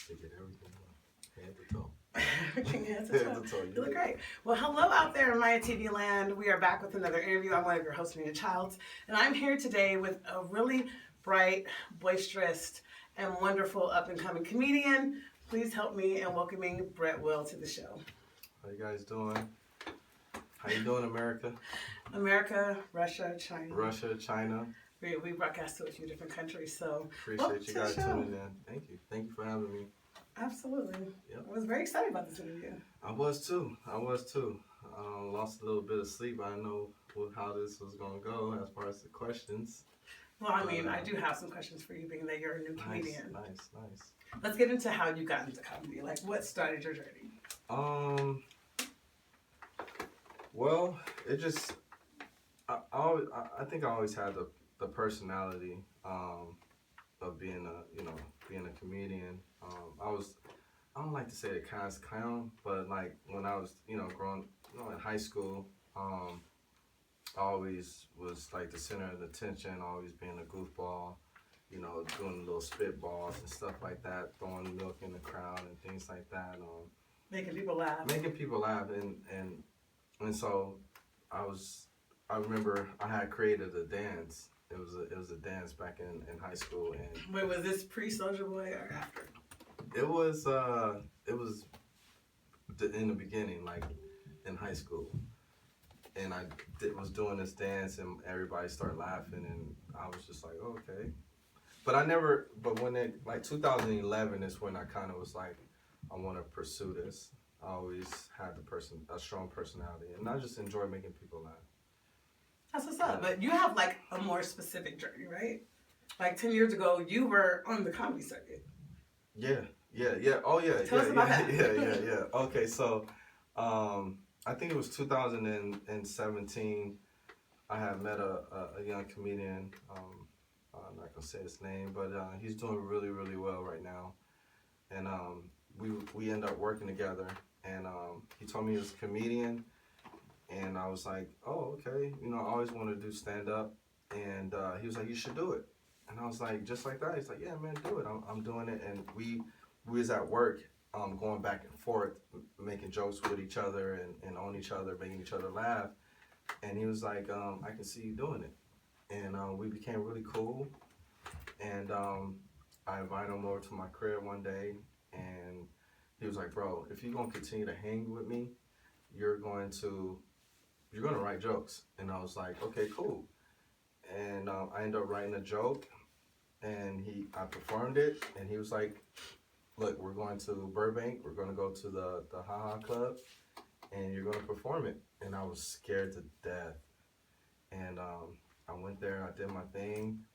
to get everything head to toe. Everything has Head its own. to toe. You look great. Well, hello out there in Maeya TV land. We are back with another interview. I'm one of your hosts, Maeya Childs, and I'm here today with a really bright, boisterous, and wonderful up-and-coming comedian. Please help me in welcoming Bret Will to the show. How you guys doing? How you doing, America? America, Russia, China. Russia, China. We broadcast to a few different countries, so Appreciate you guys tuning in. Thank you. Thank you for having me. Absolutely. Yep. I was very excited about this interview. I was too. Lost a little bit of sleep. I didn't know how this was going to go as far as the questions. Well, I mean, I do have some questions for you, being that you're a new comedian. Nice. Let's get into how you got into comedy. Like, what started your journey? Well, it just, I think I always had the personality of being a comedian. I don't like to say it kind of clown, but like when I was, growing, in high school, I always was like the center of attention, always being a goofball, doing little spitballs and stuff like that, throwing milk in the crowd and things like that. Making people laugh. And so I remember I had created a dance. It was a dance back in high school. And Wait, was this pre-Soulja Boy or after? It was in the beginning, like in high school, and I was doing this dance, and everybody started laughing, and I was just like, oh, okay. But when it, like 2011 is when I kind of was like, I want to pursue this. I always had a strong personality, and I just enjoy making people laugh. That's what's up. But you have like a more specific journey, right? Like 10 years ago, you were on the comedy circuit. Yeah. Oh, yeah. Tell us about that. Yeah. Okay, so I think it was 2017. I had met a young comedian. I'm not gonna say his name, but he's doing really, really well right now. And we ended up working together. And he told me he was a comedian, and I was like, oh, okay. I always wanted to do stand up, and he was like, you should do it. And I was like, just like that. He's like, yeah, man, do it. I'm doing it. And we was at work, going back and forth, making jokes with each other and on each other, making each other laugh. And he was like, I can see you doing it. And we became really cool. And I invited him over to my crib one day, and he was like, bro, if you're gonna continue to hang with me, you're gonna write jokes. And I was like, okay, cool. And I ended up writing a joke, and I performed it, and he was like, look, we're going to Burbank, we're going to go to the Ha Ha Club, and you're going to perform it. And I was scared to death. And I went there, I did my thing.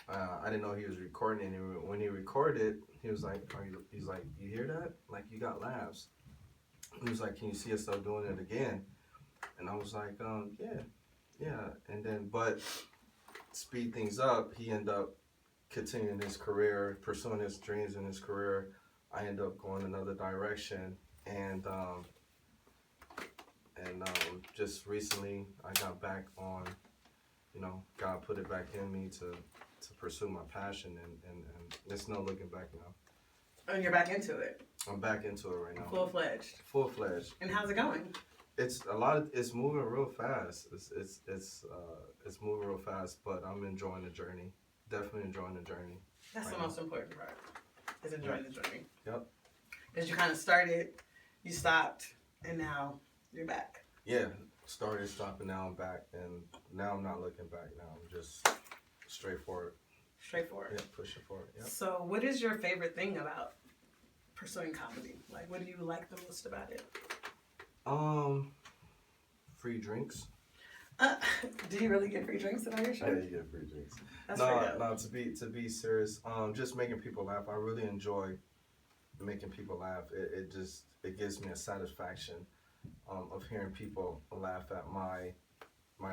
I didn't know he was recording it. And when he recorded, he was like, you hear that? Like, you got laughs. He was like, can you see yourself doing it again? And I was like, yeah. And then, but speed things up, he ended up continuing his career, pursuing his dreams in his career. I ended up going another direction, and just recently I got back on, God put it back in me to pursue my passion, and there's no looking back now. And you're back into it. I'm back into it right now. Full fledged. And how's it going? It's moving real fast. It's moving real fast, but I'm enjoying the journey. Definitely enjoying the journey. That's the most important part, is enjoying the journey. Yep. Because you kind of started, you stopped, and now you're back. Yeah, started, stopped, and now I'm back. And now I'm not looking back now. I'm just straightforward. Straightforward. Yeah, pushing forward. Yep. So what is your favorite thing about pursuing comedy? Like, what do you like the most about it? Free drinks. Do you really get free at all your shows? Yeah, you get free drinks. That's No, to be serious, just making people laugh. I really enjoy making people laugh. It gives me a satisfaction of hearing people laugh at my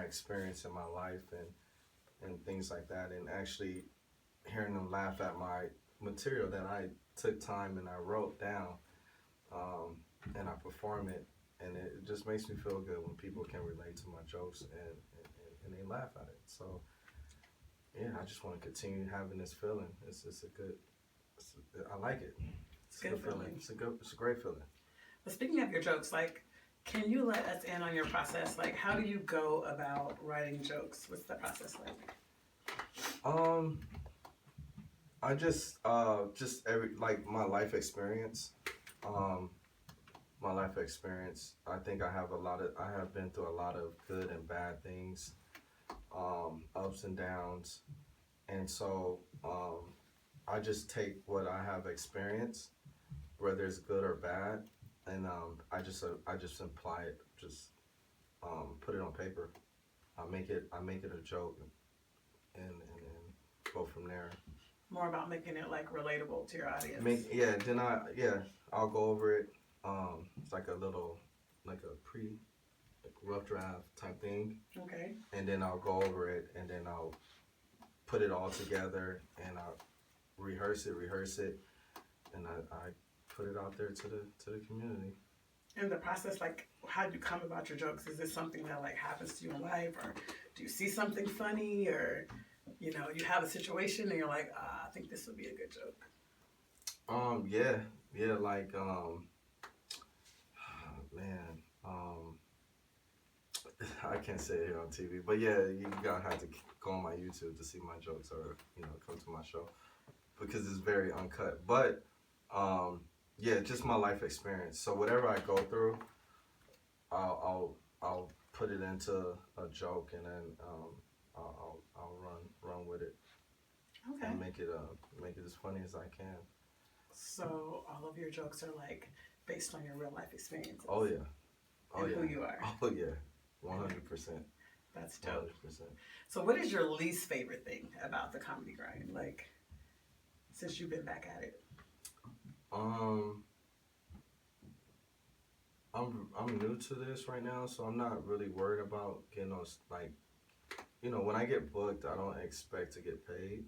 experience in my life and things like that, and actually hearing them laugh at my material that I took time and I wrote down, and I perform it. And it just makes me feel good when people can relate to my jokes and they laugh at it. So, yeah, I just want to continue having this feeling. I like it. It's a good feeling. It's a great feeling. But speaking of your jokes, like, can you let us in on your process? Like, how do you go about writing jokes? What's the process like? I just every like my life experience. My life experience. I think I have been through a lot of good and bad things, ups and downs, and so I just take what I have experienced, whether it's good or bad, and I just imply it, just put it on paper. I make it a joke, and go from there. More about making it like relatable to your audience. I'll go over it. It's like a little, like rough draft type thing. Okay. And then I'll go over it, and then I'll put it all together, and I'll rehearse it, and I put it out there to the community. And the process, like, how do you come about your jokes? Is this something that like happens to you in life, or do you see something funny, or you have a situation and you're like, I think this would be a good joke? Like man, I can't say it here on TV, but yeah, you gotta have to go on my YouTube to see my jokes, or come to my show, because it's very uncut. But just my life experience. So whatever I go through, I'll put it into a joke, and then I'll run with it. Okay. And make it as funny as I can. So all of your jokes are like based on your real life experiences. Oh yeah. And who you are. Oh yeah. 100%. That's dope. 100%. So what is your least favorite thing about the comedy grind? Like, since you've been back at it. I'm new to this right now, so I'm not really worried about getting on, like, when I get booked, I don't expect to get paid.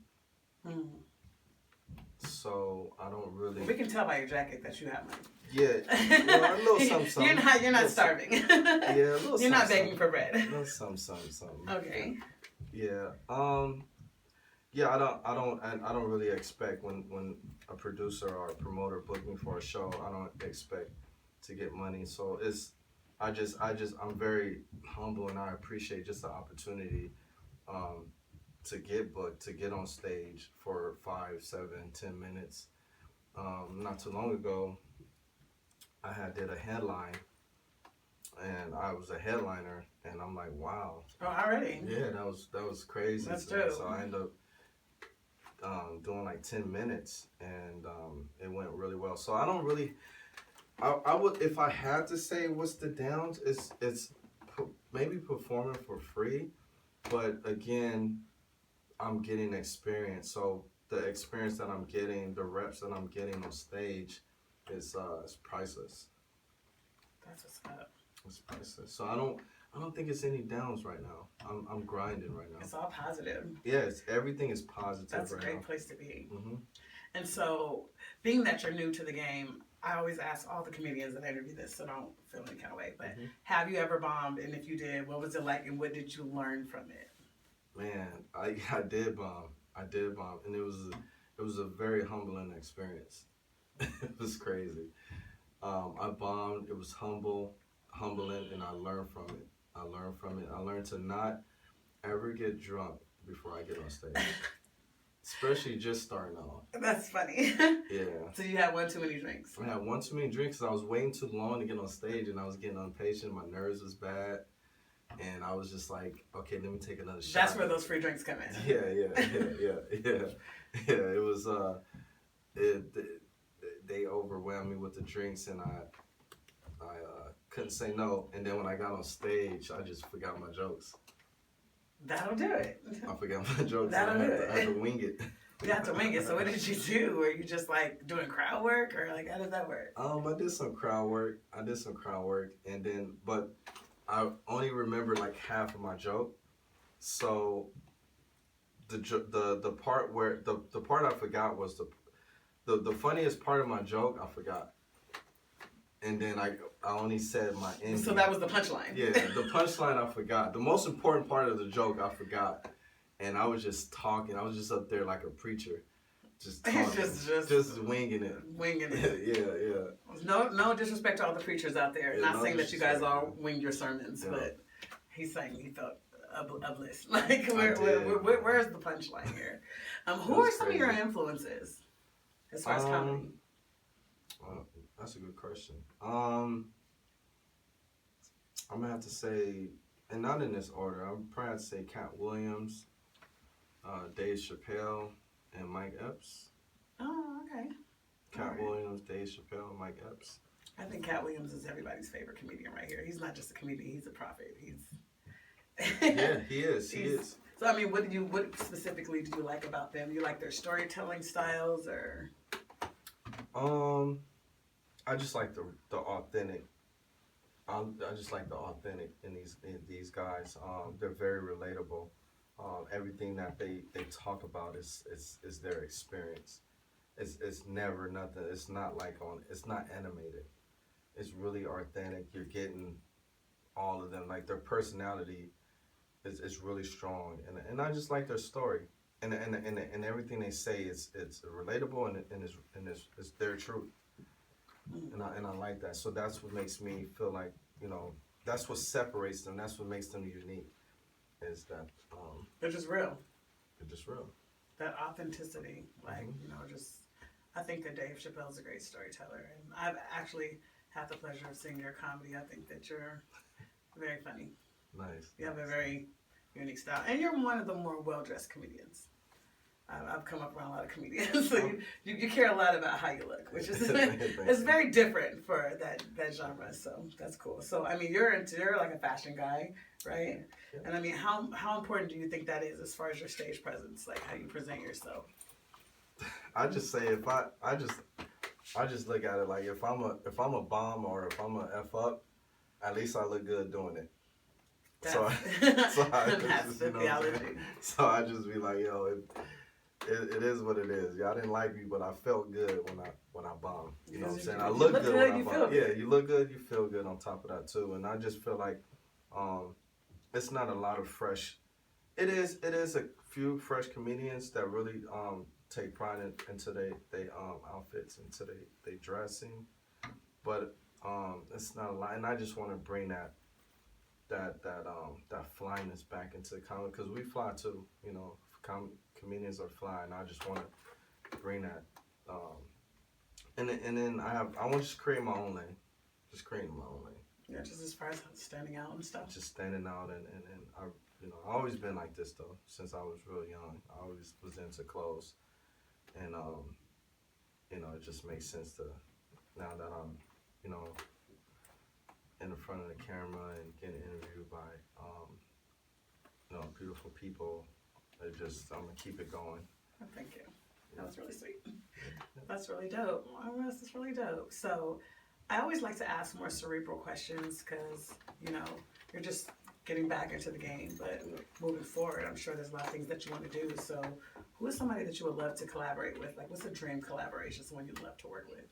So I don't really. We can tell by your jacket that you have money. Yeah, well, a little something. You're not starving. Yeah, a little. You're not begging for bread. A little something. Okay. Yeah. Yeah. I don't really expect when a producer or a promoter book me for a show, I don't expect to get money. So I'm very humble, and I appreciate just the opportunity. To get booked, to get on stage for 5, 7, 10 minutes. Not too long ago, I did a headline, and I was a headliner, and I'm like, wow. Oh, already? Yeah, that was crazy. That's true. So I ended up doing like 10 minutes, and it went really well. So I don't really, I would, if I had to say what's the downs, it's maybe performing for free, but again, I'm getting experience. So the experience that I'm getting, the reps that I'm getting on stage is priceless. That's what's up. It's priceless. So I don't think it's any downs right now. I'm grinding right now. It's all positive. Yes, everything is positive. That's right a great now. place to be. Mm-hmm. And so, being that you're new to the game, I always ask all the comedians that I interview this, so don't feel any kind of way. But have you ever bombed? And if you did, what was it like? And what did you learn from it? Man, I did bomb. And it was a very humbling experience. It was crazy. I bombed. It was humbling, and I learned from it. I learned to not ever get drunk before I get on stage, especially just starting off. That's funny. Yeah. So you had one too many drinks. I had one too many drinks because I was waiting too long to get on stage, and I was getting impatient. My nerves was bad. And I was just like, okay, let me take another shot. That's where those free drinks come in. Yeah. It was, they overwhelmed me with the drinks, and I couldn't say no. And then when I got on stage, I just forgot my jokes. That'll do it. I forgot my jokes. That'll do it. I had to wing it. You had to wing it. So what did you do? Were you just like doing crowd work, or like how did that work? I did some crowd work. And then, but I only remember like half of my joke. So the part where the part I forgot was the funniest part of my joke I forgot. And then I only said my ending. So that was the punchline. Yeah, the punchline I forgot. The most important part of the joke I forgot. And I was just talking. I was just up there like a preacher. just talking, just winging it. Winging it. Yeah. No disrespect to all the preachers out there. Yeah, Not no saying that you guys disrespect, all wing your sermons, but he's saying he felt a bliss. Like, where's the punchline here? Who are some of your influences as far as comedy? That's a good question. I'm gonna have to say, and not in this order. I'm probably have to say Cat Williams, Dave Chappelle, and Mike Epps. Oh, okay. Cat Williams, Dave Chappelle, and Mike Epps. I think Cat Williams is everybody's favorite comedian right here. He's not just a comedian; he's a prophet. Yeah, he is. He is. So, I mean, what specifically do you like about them? You like their storytelling styles, or? I just like the authentic. I just like the authentic in these guys. They're very relatable. Everything that they talk about is their experience. It's never nothing. It's not like it's not animated. It's really authentic. You're getting all of them. Like their personality is really strong, and I just like their story. And everything they say it's relatable and it's their truth. And I like that. So that's what makes me feel like, that's what separates them. That's what makes them unique. Is that they're just real. They're just real. That authenticity, like I think that Dave Chappelle's a great storyteller, and I've actually had the pleasure of seeing your comedy. I think that you're very funny. Nice. You have a very unique style, and you're one of the more well-dressed comedians. I've come up around a lot of comedians, so you care a lot about how you look, which is it's very different for that genre. So that's cool. So I mean, you're like a fashion guy, right? Yeah. And I mean, how important do you think that is as far as your stage presence, like how you present yourself? I just say I just look at it like if I'm a bomb or if I'm a F up, at least I look good doing it. That's the theology. So I just be like, yo, it is what it is. Y'all didn't like me, but I felt good when I bombed. You know what I'm saying? I look good when I bomb. Yeah, you look good, you feel good on top of that too. And I just feel like it's not a lot of fresh. It is a few fresh comedians that really take pride into they outfits, into they dressing, but it's not a lot. And I just want to bring that flyness back into comedy, because we fly too. Comedians are fly, and I just want to bring that. And then I want to just create my own lane, creating my own lane. Yeah, just as far as standing out and stuff. Just standing out, and I've always been like this though since I was real young. I always was into clothes, and it just makes sense to now that I'm in the front of the camera and getting interviewed by beautiful people. I'm gonna keep it going. Oh, thank you. That was really sweet. That's really dope. That's really dope. So I always like to ask more cerebral questions because, you're just getting back into the game, but moving forward, I'm sure there's a lot of things that you want to do. So who is somebody that you would love to collaborate with? Like, what's a dream collaboration, someone you'd love to work with?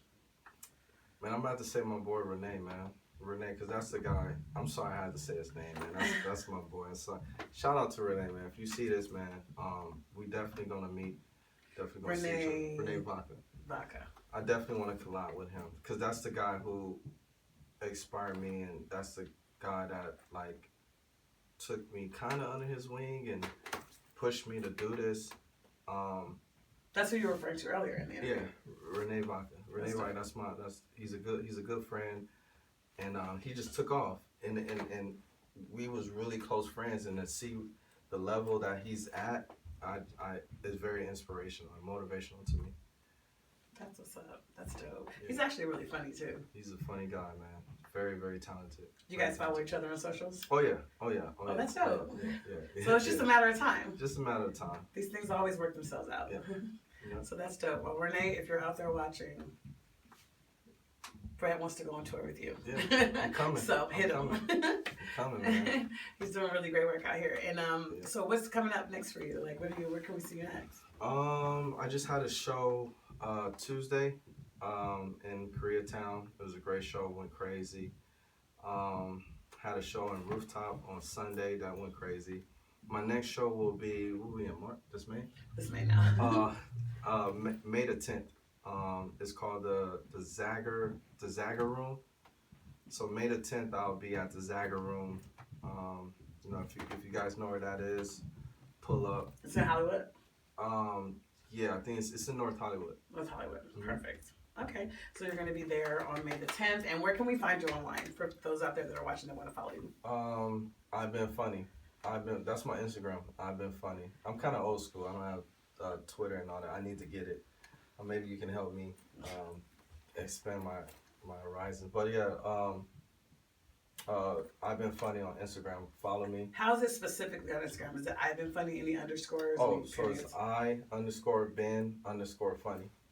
Man, I'm about to say my boy Renee, man. Renee, because that's the guy. I'm sorry I had to say his name, man. That's my boy. So, shout out to Renee, man. If you see this, man, we definitely gonna meet. Definitely gonna see each other. Renee Vaca. I definitely want to collab with him because that's the guy who inspired me, and that's the guy that took me kind of under his wing and pushed me to do this. That's who you were referring to earlier in the interview. Yeah, Renee Vaca. Renee Vaca. He's a good friend. And he just took off, and we was really close friends. And to see the level that he's at, is very inspirational and motivational to me. That's what's up. That's dope. Yeah. He's actually really funny too. He's a funny guy, man. Very, very talented. You guys follow each other on socials? Oh yeah. Oh, that's dope. Yeah. So it's just a matter of time. Just a matter of time. These things always work themselves out. Yeah. So that's dope. Well, Renee, if you're out there watching, Bret wants to go on tour with you. Yeah, I'm coming. So hit him. I'm coming, man. He's doing really great work out here. And so what's coming up next for you? Like, where can we see you next? I just had a show Tuesday in Koreatown. It was a great show. Went crazy. Had a show in Rooftop on Sunday that went crazy. my next show will be in March, this May. This May now. May the 10th. It's called the Zagger Room. So May the 10th, I'll be at the Zagger Room. If you guys know where that is, pull up. It's in Hollywood. Yeah, I think it's in North Hollywood. North Hollywood. Mm-hmm. Perfect. Okay, so you're going to be there on May the 10th. And where can we find you online for those out there that are watching that want to follow you? I've been funny. That's my Instagram. I've been funny. I'm kind of old school. I don't have Twitter and all that. I need to get it. Maybe you can help me expand my horizons. But yeah, I've been funny on Instagram. Follow me. How is it specifically on Instagram? Is it I've been funny? Any underscores? Oh, so it's I_Ben_funny.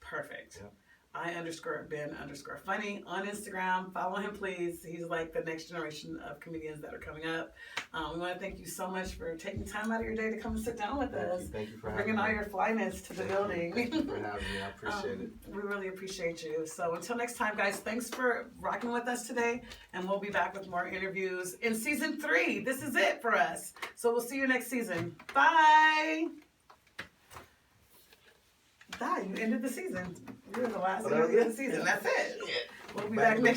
Perfect. Yeah. I_Ben_funny on Instagram. Follow him, please. He's like the next generation of comedians that are coming up. We want to thank you so much for taking time out of your day to come and sit down with us. Thank you for bringing all your flyness to the building. Thank you for having me. I appreciate it. We really appreciate you. So until next time, guys, thanks for rocking with us today. And we'll be back with more interviews in season 3. This is it for us. So we'll see you next season. Bye. You ended the season. You were the last interview of the season. That's it. We'll be back next year.